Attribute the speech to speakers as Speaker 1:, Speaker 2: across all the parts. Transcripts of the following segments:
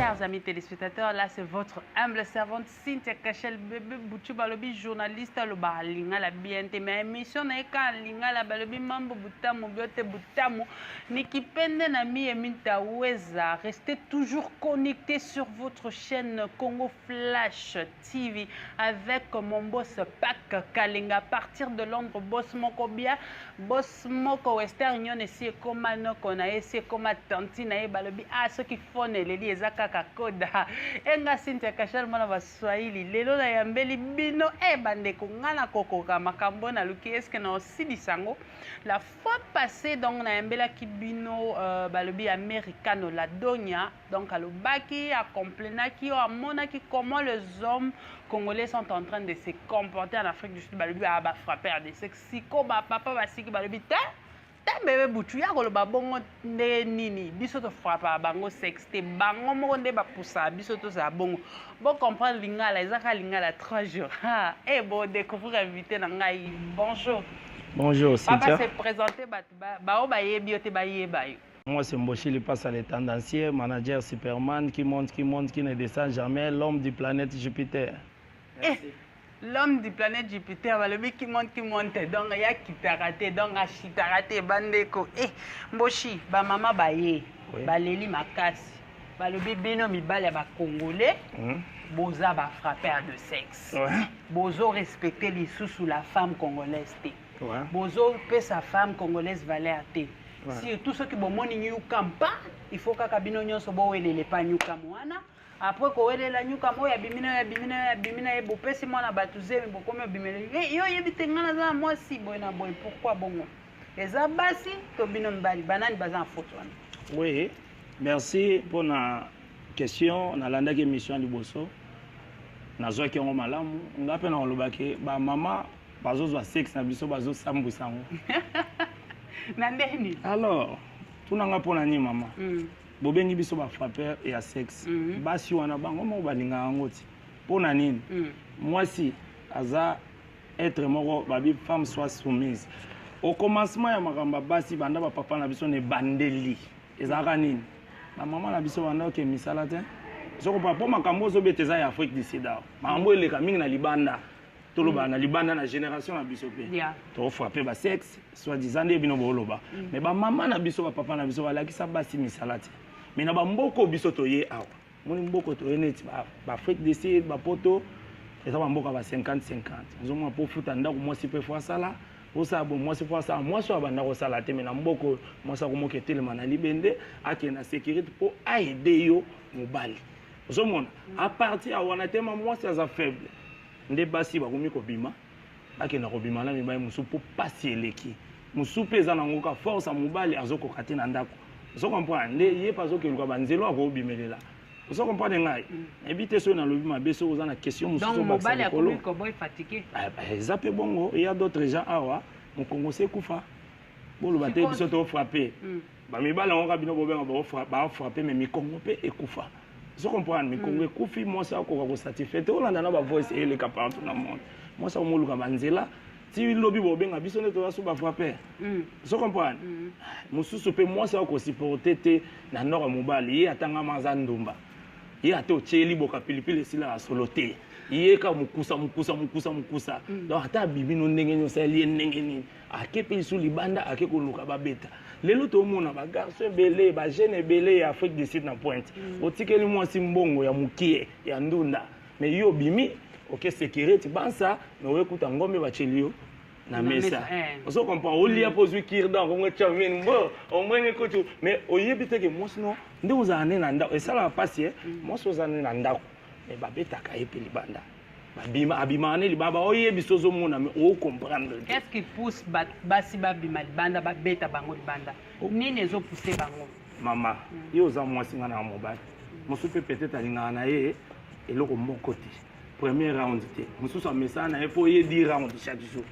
Speaker 1: Chers amis téléspectateurs, là c'est votre humble servante Cynthia Kachel Bébé Boutou Balobi, journaliste à l'Obalinga, la BNT. Ma émission n'est qu'à Linga, la Balobi Mambo Boutamu, Biote Boutamu, Niki Pende Nami et Minta Weza. Restez toujours connectés sur votre chaîne Congo Flash TV avec mon boss Pak Kalinga. À partir de Londres, boss Moko Bia, boss Moko Western Union, et c'est comme Manoko, c'est comme Tantina et Balobi. Ah, ceux qui font les liens. Koda enga Cynthia Kachel mwana baswahili lelo na yambeli bino bandeko ngana kokoka makambo na luki eske na osili sango la fois passée donc na yambela ki bino balobi americano la donia donc alobaki a complénaki a monaki comment les hommes congolais sont en train de se comporter en Afrique du Sud balobi ba frapper de sexe ko ba papa basiki balobi ta bébé Boutou ya koloba bongo nde nini biso to frappa bango sexte bango moko nde ba poussa biso to za bongo bon comprendre lingala ezaka lingala 3 jours et bon découvrir invité na ngai bonjour.
Speaker 2: Bonjour Cynthia.
Speaker 1: Papa se présenter ba o ba yebi ote ba yeba yo.
Speaker 2: Moi c'est Mboshi le passe à les tendanciers, manager Superman qui monte qui ne descend jamais, l'homme du planète Jupiter.
Speaker 1: L'homme du planète Jupiter, le qui monte, donc il y a qui raté, donc a chitarate, bandeko. Mboshi, ba maman baye, ba leli makasi, ba le bébé no mi bale ba congolais, boza ba frappeur de sexe, bozo respecter les sous la femme congolaise té, bozo pe sa femme congolaise valeur té. Si tout ce qui bon moni nyu kampa, il faut ka bino nyonso bo welele pa nyu kamwana. Après ko welela nyuka moya bimina e bopesi mwana batuze bokomi bimele yo yebite ngana za moi si boy na boy pourquoi bongo eza basi to bino mbali banani baza en photo.
Speaker 2: Oui, merci pour la question. On a landaki émission liboso nazwa ki ngo malamu ngape na olobaki ba mama bazozwa sexe na biso bazo sambusango
Speaker 1: na ndeni
Speaker 2: alors tunanga pona ni mama bobengi biso ba frapper et à sexe basi wana bango mo balinga ngoti pona nini mwasi aza être moko babi femme soit soumise au commencement ya makamba basi banda ba papa na biso ne bandeli ezaka nini ba mama na biso banda ke misala te soko papa makambo zo beteza ya Afrique du Sud makambo eleka mingi na libanda toloba na libanda na génération na biso pe to frapper ba sexe soit disant de bino boloba mais ba mama na biso ba papa na biso balakisa basi misala te. Mais na ba mboko biso toye awa moni mboko toye neti ba Afrique du Sud ba poto eza ba mboka ba 50-50 nzoma po futa ndako mwasi pe fois sala osa bo mwasi fois sala mwasi wa banda ko sala te mais na mboko mwasi ko moke telema na libende ake na sécurité po aider yo mobali ozomona à partir ya wana tema mwasi aza faible nde basi ba komi ko bima ake na ko bima na mibai musu po pasi eleki musu pe za na ngoka force a mobali azoko kate na ndako. Vous comprenez? Il n'y a pas de banzelo à vous bimelela. Vous comprenez ngai? Évitez ça dans le bima beso vous en a question musu.
Speaker 1: Donc mobile a commis comme boy fatigué.
Speaker 2: Zappé bongo, il y a d'autres gens awa, mon Congo c'est kufa. Bon le bateau biso to frapper. Ba mi bala on rabino bobenga ba frapper mais mi Congo pe e kufa. Vous comprenez? Mi Congo kufi moi ça ko satisfait. On a na ba voice et les capables dans le monde. Moi ça mo luka banzela. Si le lobby bobenga biso ne to va ba frapper. Vous comprenez? Mususu pe moi ça ko supporter na nord mobali atanga mazandumba. Ye ato cheli boka pilipili sila solote. Ye ka mukusa. Donc ata bibi no ndenge nyo sali ndenge ni. Akepe su libanda akeko luka babeta. Lelo to mona ba garçon belé ba jeune belé Afrique du Sud na pointe. Otikeli moi simbongo ya mukie ya ndunda. Mais yo bimi OK sécurité bansa mais we kuta ngombe ba chelio na mesa. Vous comprenez? On lia pose kirdan on chamien mbo on mwene kotu mais oyebite ke mosno nde uzane na ndako et ça la passe moso uzane na ndako mais babeta ka epeli banda babima abimane libaba oyebiso zo mona mais o comprendre.
Speaker 1: Qu'est-ce qui pousse basi babima libanda babeta bango libanda nini ezo pousser bango
Speaker 2: mama yo za mwasi ngana na mobali mosu pe peut-être alinga na ye eloko moko te premier round te mosu sa mesa na il faut y 10 rounds chaque jour.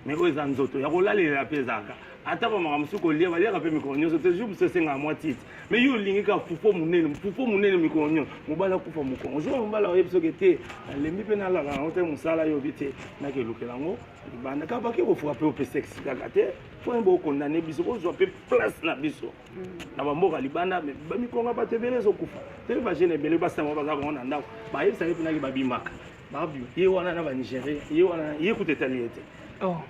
Speaker 2: mais oyo eza nzoto ya kolalela mpe ezalaka ata bamakambo soki kolia baliaka mpe mikolo nyonso te jour mosusu esengaa mwa titi mais yo olingi kaka fufo monene mikolo nyonso mobali akufa mokongo jour mobali oyebi soki te nalembi mpe nalaka yango te mosala yobi te nakelukela yango libanda kaka baki kofuka mpe ope sexe kaka te po bokondane biso kozwa mpe place na biso na bamboka libanda bamikongo bato ebele ezokufa te bagene ebele basango baza kongo na ndako bayebisaki mpenaki babimaka babio ye wana na banigérien ye wana ye kuta etali ete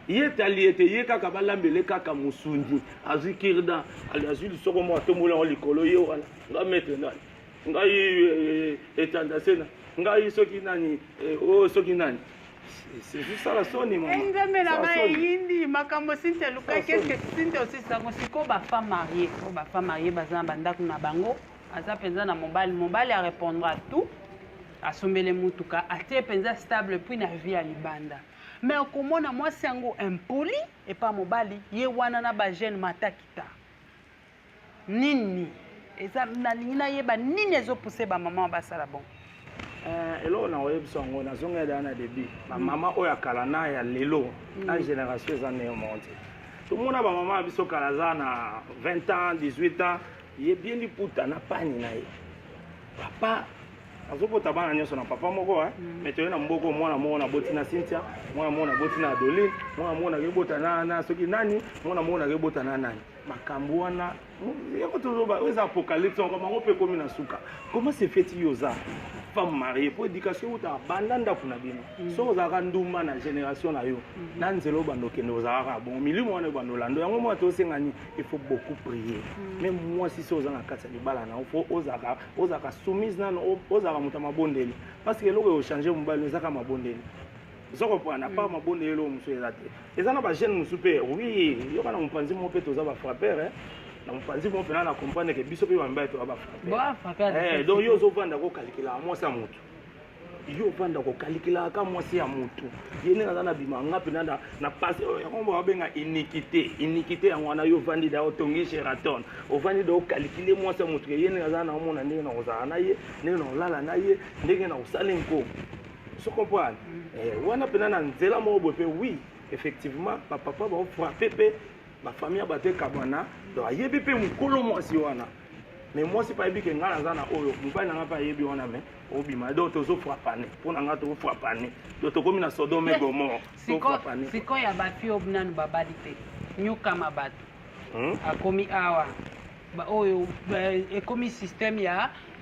Speaker 2: ye etali ete ye kaka balambele kaka mosundi azwi kirdan azwi lisoko moko atombola yango likolo ye wana nga maître nani ngai etandasena ngai soki nani oyo soki nani sala soni
Speaker 1: nzambe na ngai eyindi makambo sinte luka keske sinte osisango sikoyo bafemme marié baza na bandako na bango aza mpenza na mobali arépondre à tout asombele mutuka atie mpenza stable puis na vie ya libanda mais okomona mwasi yango impoli epa mobali ye wana na bagene matakita nini eza nalingi nayeba nini ezopuse bamama basala bon
Speaker 2: eloko na oyebiso yango nazongela na début bamama oyo akala na ya lelo na génération eza neyo moko te tomona bamama ya biso kala aza na 20 ans 18 ans ye bien liputa na pani na ye papa azopota bana nyonso na papa moko mais toye na mboko mwana moko na boti na Cynthia mwana moko na boti na Adeline mwana moko na kebota na soki nani mwana moko na kebota na nani makambo wana yako tozoba eza apocalypse encore mango pe komi na suka comment c'est fait yoza femme mariée pour éducation uta banda ndako na bino so ozaka nduma na génération na yo na nzelo bandokende ozaka bon milimo wana bandolando yango moi to sengani il faut beaucoup prier même moi si so ozanga kati libala na faut ozaka soumise na ozaka mutama bondeli parce que loko yo changer mobali ozaka mabondeli zoko po na pas mabondeli lo muso ezate ezana ba jeune muso pe oui yo kana mpanzi mo pe toza ba frapper na mpanzi mo pe na comprendre que biso pe bamba to ba frapper donc yo zo vanda ko calculer moi ça mutu yo vanda ko calculer ka moi c'est ya mutu yene na bimanga pe na passe yango ba benga iniquité yango na yo vandi da otongi Sheraton o vandi do calculer moi ça mutu yene na mona ndenge na ozana na ye ndenge na olala na ye ndenge na usalenko so comprendre wana pena na nzela mo bope oui effectivement papa ba frapper pe ma famille a battu kabana donc ayebi pe mukolo mwasi wana mais moi c'est pas yebi ke ngala zana oyo mpa na ngapa yebi wana mais obima donc tozo frappane pona nga to frappane donc to komi na Sodome et Gomorrhe to frappane
Speaker 1: siko ya bafi obnanu babali te nyuka mabatu akomi awa ba oyo ekomi système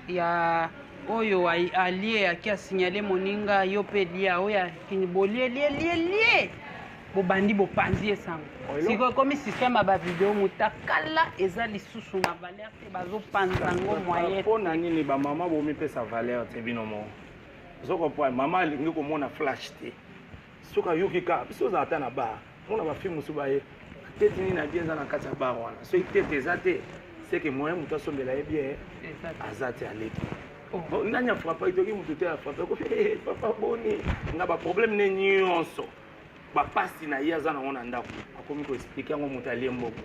Speaker 1: ya oyo allié akia signaler moninga yo pe lia oya kinibolie lie bobandi bopanzi esango siko komi système ba vidéo mutakala eza lisusu na valeur te bazopanza ngo moyen
Speaker 2: pona nini ba mama bo mi pesa valeur te bino mo zoko po mama alingi komona flash te soka yuki ka biso za ata na ba mona ba film musu ba ye tete nini na bien za na kati ya ba wana so tete ezate c'est que moyen muto sombela ye bien azate aleki nani a frappé itoki mutu te a frappé ko papa boni nga ba problème ne nyonso ba pasi na ye aza na ngona ndako akomi ko expliquer ngo mutu alie mboko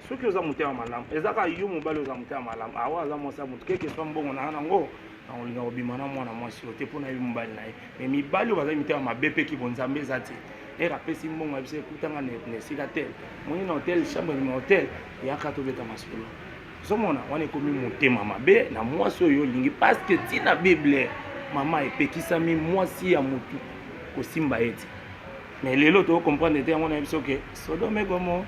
Speaker 2: soki oza mutu ya malamu ezaka yo mobali oza mutu ya malamu awa aza mosa mutu keke so mbongo na nango na olinga obima na mwana mwasi ote mpona ye mobali na ye mais mibali oyo baza mite ya mabe mpe kibonzambe eza te ere apesi mbongo ya biso ekutanga na esika tel moni na hotel chambre na hotel eyaka tobeta masolo zomona wana ekomi motema mabe na mwasi oyo olingi parce que tina bible mama epekisami mwasi ya mutu kosimba ye te mais lelo to comprendre te yango na biso ke Sodome et Gomorrhe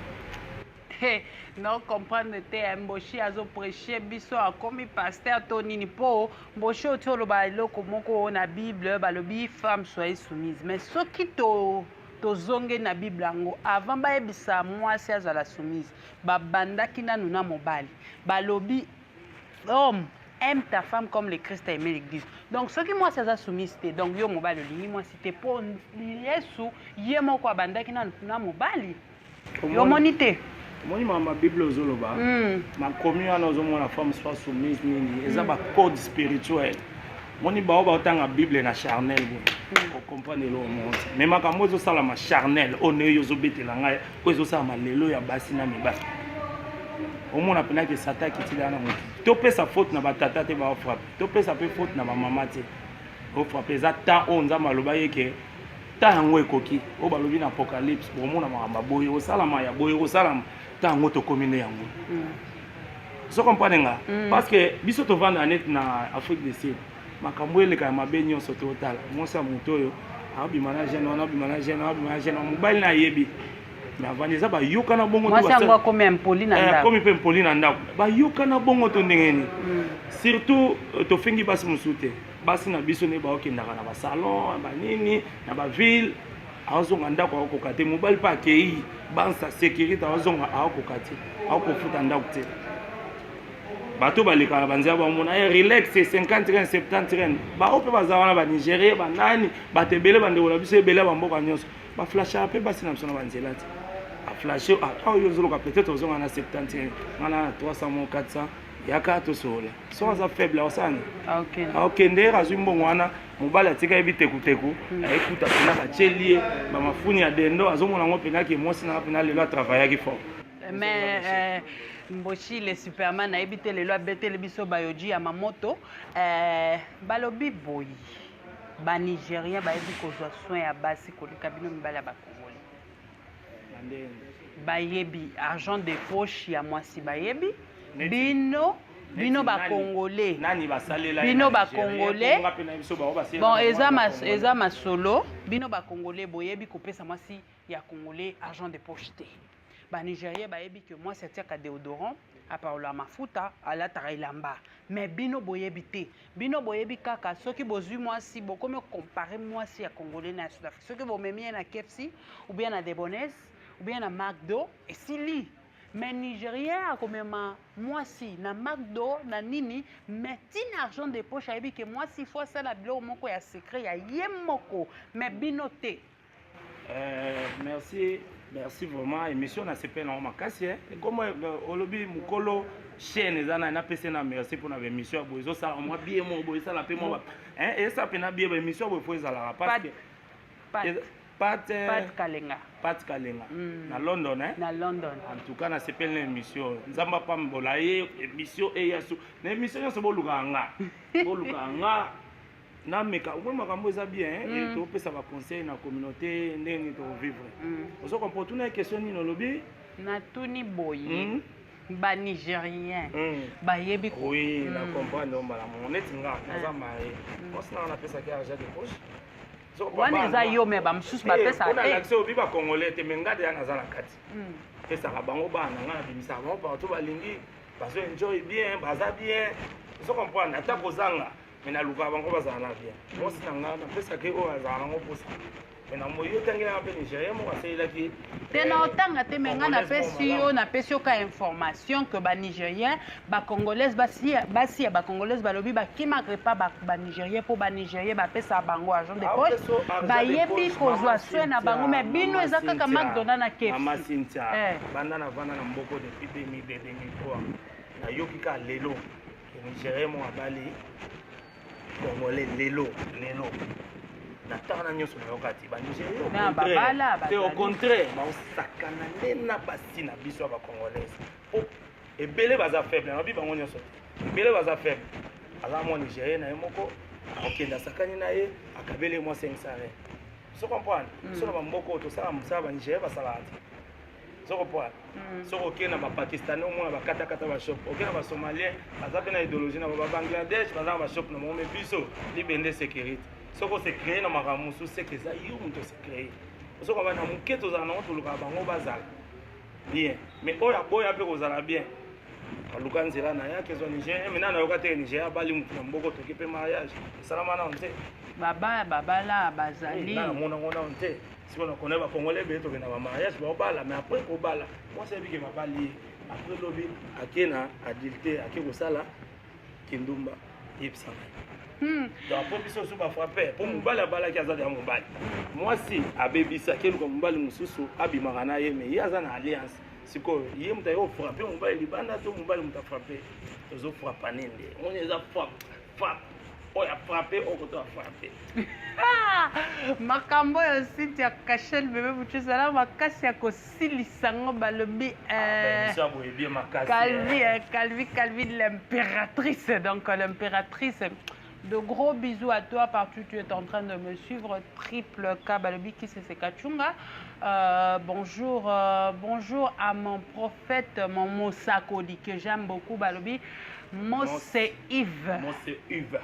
Speaker 1: non comprendre te mboshi azo prêcher biso akomi pasteur to nini po mboshi oto loba eloko moko na bible balobi femme soyez soumise mais soki tozonge na bible yango avant bayebisa mwasi azala soumise babandaki nanu na mobali balobi homme aime ta femme comme le Christ a aimé l'église. Donc ce qui moi c'est ça soumise donc yo mobali lingi moi c'était pour Yesu ye moko abandaki na mobali yo monite
Speaker 2: moni mama bible ozoloba ma commune ozomona femme soit soumise nini eza ba code spirituel moni ba otanga bible na charnel pour comprendre le monde mais makambo ezosala ma charnel one yo zobetela ngai ko ezosala ma lelo ya basi na mibasi omona pena ke sata kitila na moto to pesa faute na batata te ba frappe to pesa pe faute na ba mama te o frappe za ta on za maloba yeke ta yango ekoki o balobi na apocalypse bomona makamba boye osalama ya boye osalama ta yango tokomi nde yango so comprendre nga parce que biso tovanda net na Afrique du Sud makambo eleka ya mabe nyonso totala mwasi ya moto oyo abima na jeune wana abima na jeune mobali na yebi mais avant eza bayokana bongo
Speaker 1: mwasi yango akomi impoli na ndako
Speaker 2: akomi mpe impoli na ndako bayokana bongo to ndengeni surtout tofengi basi mosusu te basi na biso nde baokendaka na basalon banini na baville aozonga ndako aokoka te mobali mpe akei bansa sécurité aozonga aokoka te aokofuta ndako te bato balekaka banzela bamona relax 50 ren 70 ren bao mpe baza wana banigérien banani bato ebele bandeko na biso ebele bamboka nyonso baflashaka mpe basi na biso na banzela te aflashe oyo ozoloka peut-être ozonga na 70 ren ngana na 300 mo 400 yaka tosola so aza faible osani akokende azwi mbongo wana mobali atika yebi tekuteku aekuta mpena batyeli ye bamafuni ya dendo azomona yango mpenaki mwasi nanga mpena lelo atravaillaki fort
Speaker 1: mais Mboshi le Superman a évité les lois bêtes les biso bayoji à Mamoto balobi boy ba Nigérien ba yebi ko soin ya basi ko le cabinet mbala ba Congolais ba yebi argent de poche ya mwasi ba yebi bino ba Congolais
Speaker 2: nani basalela
Speaker 1: bino ba Congolais bon eza masolo bino ba Congolais boyebi ko pesa mwasi ya Congolais argent de poche te ba Nigérien ba yebi que moi c'est tiaka déodorant à part la mafuta à la tarilamba mais bino boyebi te bino boyebi kaka soki bozui moi si boko me comparer moi si à Congolais na Sud Afrique soki bo memie na KFC ou bien na Debonnaise ou bien na McDo et sili mais Nigérien a quand même moi si na McDo na nini mais tin argent de poche a yebi que moi si fois ça la bilo moko ya secret ya yemoko mais bino te
Speaker 2: merci vraiment émission na CP na makasi comme olobi mukolo chaîne ezana na pese na merci pour na émission bozo sala moi bien mo bozo sala pe mo et ça pe na bien émission bo faut ezala parce que Pat Kalenga na London
Speaker 1: na London
Speaker 2: en tout cas na CP na émission nzamba pa mbola émission et yasu na émission so boluka nga na meka au makambo eza bien et to pesa ba conseil na communauté ndenge to vivre ozo comprendre tuna question ni no lobi
Speaker 1: na tuni boyi ba Nigérien ba yebi ko
Speaker 2: oui na comprendre on bala mon etinga za mari osna na pesa ki argent de poche
Speaker 1: wana eza yo me ba msusu ba pesa
Speaker 2: on a l'accès au biba congolais te mengade ya nazala kati pesa ka bango bana ngana bimisa bango partout balingi bazo enjoy bien baza bien ozo comprendre ata kozanga mais na luka bango bazala na bien moi si nanga na pesa ke o azala ngo posa mais na moyo tangela na pe Nigeria mo asela ki
Speaker 1: te na otanga te menga na pesi yo ka information que ba Nigérien ba congolaise basi ba congolaise balobi ba kimagre pas ba Nigérien pour ba Nigérien ba pesa bango argent de poche ba yebi ko zwa soin na bango mais bino ezaka ka McDonald's na KFC
Speaker 2: mama Cynthia banda na vana na mboko depuis 2002 na yoki ka lelo Nigérien mo abali Congolais lelo na tana nyonso na yokati ba Nigérien c'est au contraire ba osakana nena basi na biso ba Congolais ebele baza faible na bi bango nyonso ebele baza faible ala mo Nigérien na yemoko okenda sakani na ye akabele mo 500 re so comprendre so na mboko to sala musaba ba Nigérien basala so comprendre so okena ba Pakistanais au moins ba kata ba shop okena ba Somalien baza pe na idéologie na ba Bangladesh baza ba shop na mo me biso libende sécurité soko se créer na makamusu c'est que ça yo muto se créer soko ba na muketo za na otuluka bango bazala bien mais oya boya pe kozala bien aluka nzela na yake zo Niger mais na yokate Niger bali mutu na mboko toki pe mariage salama na onte
Speaker 1: baba la bazali
Speaker 2: na mona onte si on connaît ba congolais be to na ba mariage ba bala mais après ko bala moi c'est bien que ba bali après lobi akena adulte akeko sala kindumba yipsa donc pour biso so ba frapper pour mobala bala ki azali ya mobali moi si abebisa ke luka mobali mususu abimaka na ye mais yaza na alliance siko ye muta yo frapper mobali libanda to mobali muta frapper ozo frapper nende on eza frappe oya frapper okoto frapper
Speaker 1: makambo yo site ya Kachel bébé buchusala makasi ya kosilisa ngo balobi Calvi l'impératrice donc l'impératrice De gros bisous à toi partout tu es en train de me suivre. Triple K Balobi qui c'est Kachunga. Bonjour, bonjour à mon prophète, mon Mosakodi que j'aime beaucoup Balobi. Moi c'est Yves.
Speaker 2: Moi c'est Yves.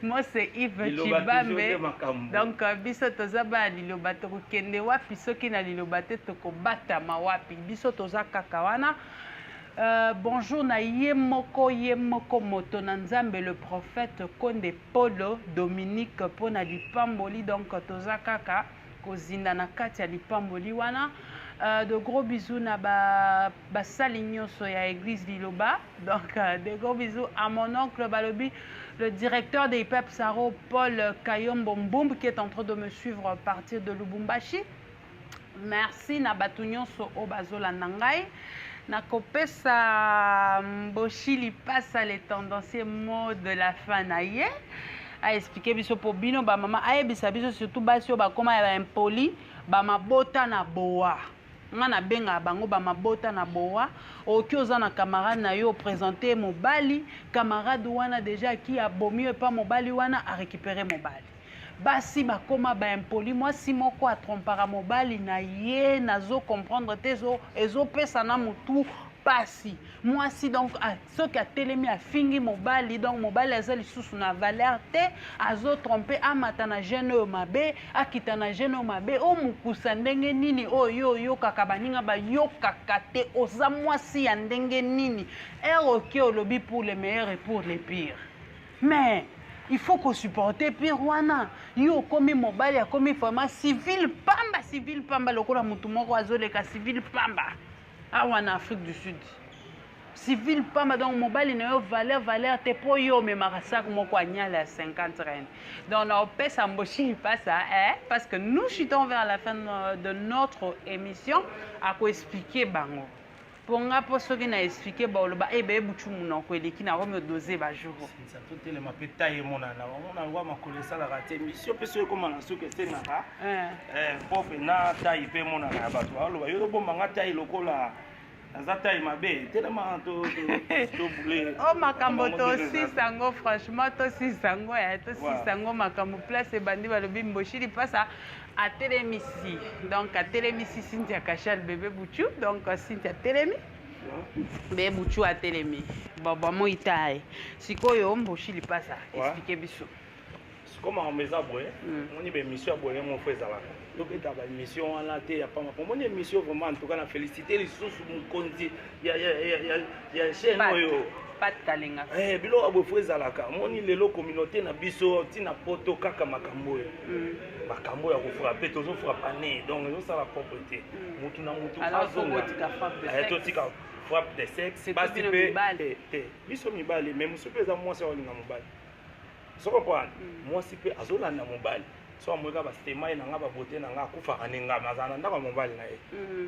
Speaker 1: Moi c'est Yves Chibambe. Donc biso tozaba liloba toko kende wapi soki na liloba te toko bata ma wapi biso toza kakawana. Bonjour na yemoko moto na nzambe le prophète Konde Polo Dominique pona lipamboli donc toza kaka kozinda na kati ya lipamboli wana. De gros bisous na basali nyonso ya église Liloba. Donc de gros bisous à mon oncle Balobi, le directeur des IPEP Saro Paul Kayombo Mboum qui est en train de me suivre à partir de Lubumbashi. Merci na batu nyonso o bazola nangai. Na kopesa mboshili passa les tendanciers mots de la fin na ye. A expliquer biso po bino ba mama a ebisa biso surtout basi o ba koma ya impoli ba mabota na boa. Ngana benga bango ba mabota na boa. Oki oza na camarade na yo présenter mobali, camarade wana déjà qui a bomi pas mobali wana a récupérer mobali. Basi bakoma ba impoli moi si moko a trompara mobali na ye nazo comprendre tezo ezo pesa na mutu pasi moi si donc ce qui a telemi a fingi mobali donc mobali azali susu na valeur te azo tromper amata na jeune mabe akita na jeune mabe o mukusa ndenge nini o yo kaka baninga ba yo kaka te oza moi si ya ndenge nini eroki olobi pour les meilleurs et pour les pires mais il faut qu'on supporte pire wana yo komi mobali akomi vraiment civil pamba lokola mutu moko azoleka civil pamba awa na Afrique du Sud civil pamba donc mobali na yo valeur te po yo memaka sac moko anyala ya 50 reines donc na opesa mboshi pas ça parce que nous chutons vers la fin de notre émission à quoi expliquer bango ponga po soki na expliquer ba oloba ebe butu munoko eleki na romo doser ba jour
Speaker 2: ça tout tele ma petaye mona na wa makole sala ka te mission pe so ko mana soki te na ka pope na taille pe mona na ba to aloba yo bomba nga taille lokola za taille mabe tellement to boulé
Speaker 1: oh makambo to si sango franchement to si sango ya to si sango makambo place bandi ba lobi mboshili pasa à Télémissi. Donc à Télémissi, Cynthia Kachel, bébé Bouchou. Donc Cynthia Télémi. Bébé Bouchou à Télémi. Bon, moi, il taille. Si quoi, on bouchi, il passe à expliquer bisou.
Speaker 2: Comme on met ça, on y a une mission à boire, mon frère Zala. Donc il y a une mission à la télé, pour moi, une mission vraiment, en tout cas, on féliciter les sources, mon compte. Il y a chaîne.
Speaker 1: Pas de talenga.
Speaker 2: Bilo abo freza laka. Moni lelo communauté na biso tina poto kaka makambo. Makambo ya ko frapper tozo frapper donc zo sala propreté. Mutu na mutu azonga. To tika frappe de sexe. Basi pe biso mibali même so peza moi ça olinga mobali. So comprendre. Moi si pe azola na mobali. So amweka ba stema na nga ba bote na nga kufa kaninga mazana ndaka mobali na ye.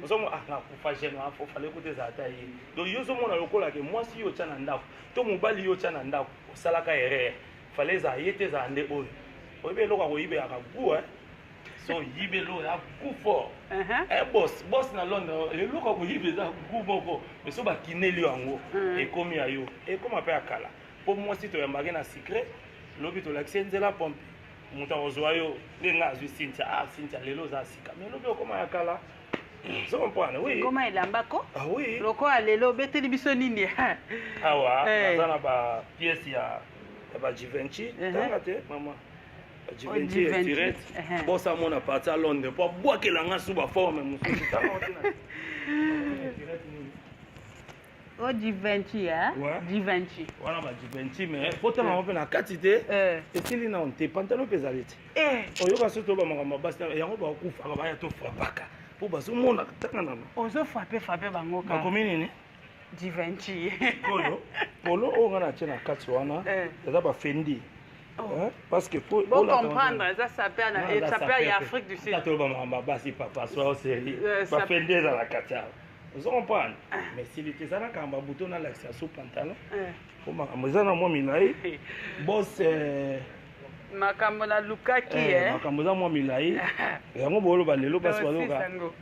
Speaker 2: So mo nga kufa jeune afo fallait côté za taille. Donc yo zo mona lokola ke moi si yo tana ndako. To mobali yo tana ndako osalaka erreur. Fallait za yete za ande oyo. Oyibe loka ko yibe akabu so yibe lo ya ku fort. Boss na Londres le loka ko yibe za ku moko. Mais so ba kineli yango e komi ayo. E koma pe akala. Pour moi si to yambage na secret, lobi to l'accent la pompe. Muta ozoyo lenga zu Cynthia Cynthia lelo za sika mais lobi okoma yakala so comprendre oui
Speaker 1: comment elambako
Speaker 2: oui
Speaker 1: loko alelo beteli biso nini
Speaker 2: awa nazana ba pièce ya ba Givenchy tangate mama Givenchy direct bossa mona parti à Londres pour boire que langa sous ba forme mususu tangate na
Speaker 1: oh Givenchy Givenchy
Speaker 2: wana ba Givenchy mais photo na mpe na quantité etili na onte pantalon pezalite oyo basoto ba makamba basi yango ba kufa ba ya to frapaka po baso mona tanga na
Speaker 1: ozo frapper bango ka
Speaker 2: bakomi nini
Speaker 1: Givenchy
Speaker 2: polo o ngana tena kati wana eza ba Fendi parce que pour
Speaker 1: comprendre ça s'appelle Afrique du Sud
Speaker 2: to ba makamba basi papa so série ba Fendi za la kata. Vous comprenez? Mais s'il était là, quand on a bouton dans l'accès sous pantalon, on a moi milai, boss
Speaker 1: makambo na lukaki
Speaker 2: makambo za moi milai, yango bolo balelo parce que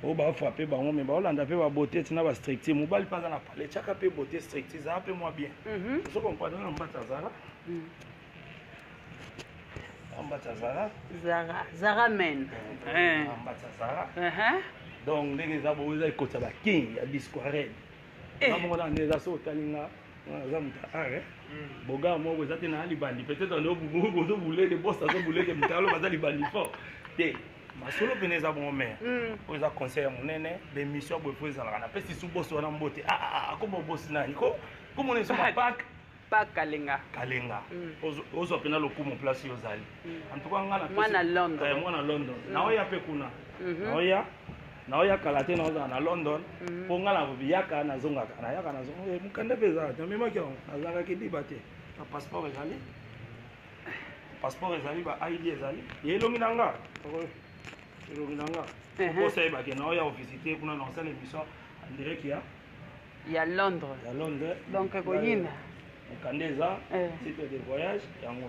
Speaker 2: o ba frapper bango mais ba olanda pe ba beauté tina ba stricti, mobile pas na parler, chaka pe beauté stricti, ça peu moi bien. Vous comprenez on va ça Ambata Zara.
Speaker 1: Zara men.
Speaker 2: Ambata Zara. Donc ndenge za boza ikota ba king ya disco red. Namo na ndeza so talinga za muta are. Boga mo boza te na libandi peut-être ndo bozo boulé de boss azo boulé de mutalo baza libandi fort. Te masolo pene za bon mère. Oza conseil monene l'émission bo faut ezala na pesi su boss wana mbote. Comme boss nani ko comme on est sur ma pack
Speaker 1: pas Kalenga.
Speaker 2: Kalenga. Ozo pena lo kumo place yozali. En tout cas ngala
Speaker 1: mwana London.
Speaker 2: Mwana London. Na oya pe kuna. Na oya kalate na oza na London. Po ngala biyaka na zonga na yaka na zonga. Mukanda peza. Na mema ki azaka ki dibate. Na passeport ezali. Passeport ezali ba ID ezali. Yelongi nanga. Yelongi nanga. Ko saiba ke na oya visiter kuna na osala émission en direct
Speaker 1: ya Londres.
Speaker 2: Ya Londres.
Speaker 1: Donc koyina.
Speaker 2: Kandeza, titre de voyage, yango.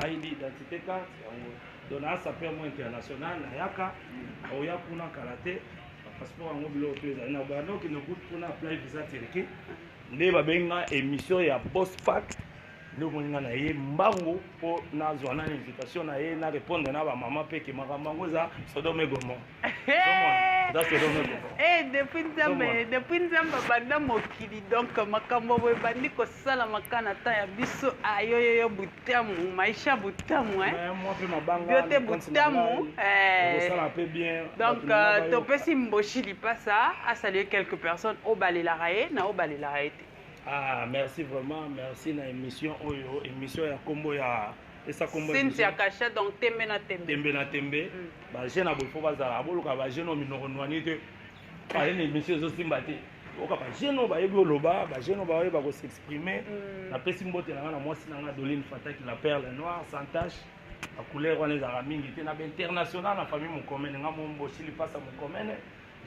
Speaker 2: ID identité carte, yango. Donc na sapeur mo international na yaka, oya kuna karaté, passeport yango bilo peza. Na bano ki no good kuna apply visa Turquie. Nde ba benga émission ya Boss Pack. Ndo moninga na ye mbango po na zwana invitation na ye na répondre na ba maman pe ki makambango za Sodome Gomorrah.
Speaker 1: Depuis nzambe banda mokili donc makambo boye bandi kosala makana ta ya biso ayoyoyo butamu maisha butamu
Speaker 2: moi pe mabanga
Speaker 1: biote butamu
Speaker 2: kosala pe bien
Speaker 1: donc topesi mboshi lipasa a saluer quelques personnes au balela ye na au balela ye.
Speaker 2: Merci vraiment, merci na émission oyo émission ya kombo ya esa kombo
Speaker 1: Cynthia Kacha donc tembe na tembe ba jeune abofo bazala boluka ba jeune minoko nwani te pa une émission zo simba te oka ba jeune ba yebi oloba ba jeune ba yeba ko s'exprimer na pesi mbote na na mwasi na nga Doline Fata qui la perle noire sans tache la couleur wana za mingi te na international na famille Mukomene nga mombo chili pasa Mukomene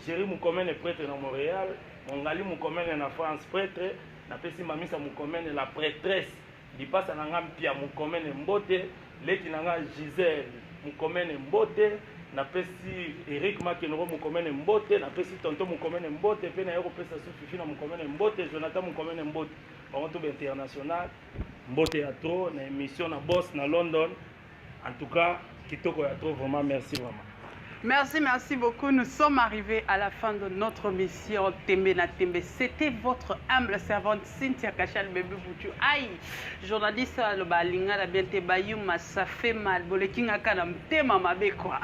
Speaker 1: Jerry Mukomene prêtre na Montréal Mongali Mukomene na France prêtre na pesi mamisa Mukomene la prêtresse lipasa na nga mpia Mukomene mbote leki na nga Gisèle Mukomene mbote na pesi Eric Makenoro Mukomene mbote na pesi tonton Mukomene mbote pe na yoko pesa Sofifi na Mukomene mbote Jonathan Mukomene mbote bango to international mbote ya trop na émission na boss na London en tout cas kitoko ya trop vraiment merci vraiment. Merci beaucoup. Nous sommes arrivés à la fin de notre mission Tembe na Tembe. C'était votre humble servante Cynthia Kachal Bébé Boutou. Aïe, journaliste le balinga la bien te bayuma ça fait mal. Bolekinga kana mtema mabe quoi.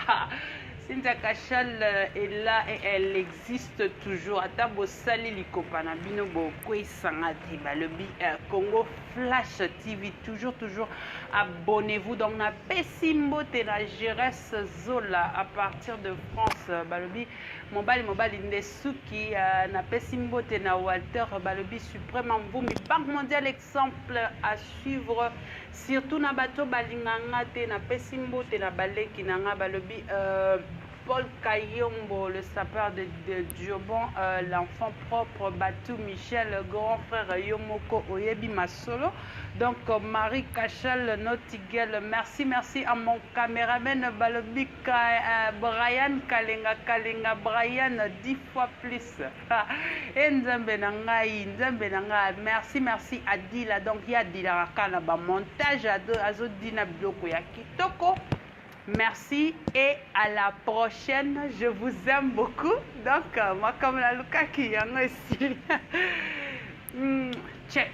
Speaker 1: Cynthia Kachal est là et elle existe toujours. Atabo sali likopana bino bo kwe sangati balobi Congo Flash TV toujours abonnez-vous donc na pesimbo te na Jerez Zola à partir de France balobi mobali ndesuki na pesimbo te na Walter balobi suprême mvumi Banque mondiale exemple à suivre surtout na bato balinganga te na pesimbo te na baleki nanga balobi Paul Kayombo, le sapeur de Diobon, l'enfant propre, Batou Michel, le grand frère Yomoko Oyebi Masolo. Donc Marie Kachal, Notigel, merci à mon caméraman Balobi Brian Kalenga, Brian 10 fois plus. Et Nzambe Nanga, merci à Dila. Donc il y a Dila Rakana, montage à Zodina Bloko ya Kitoko. Merci et à la prochaine. Je vous aime beaucoup. Donc, moi comme la Luka qui y en a aussi. Check.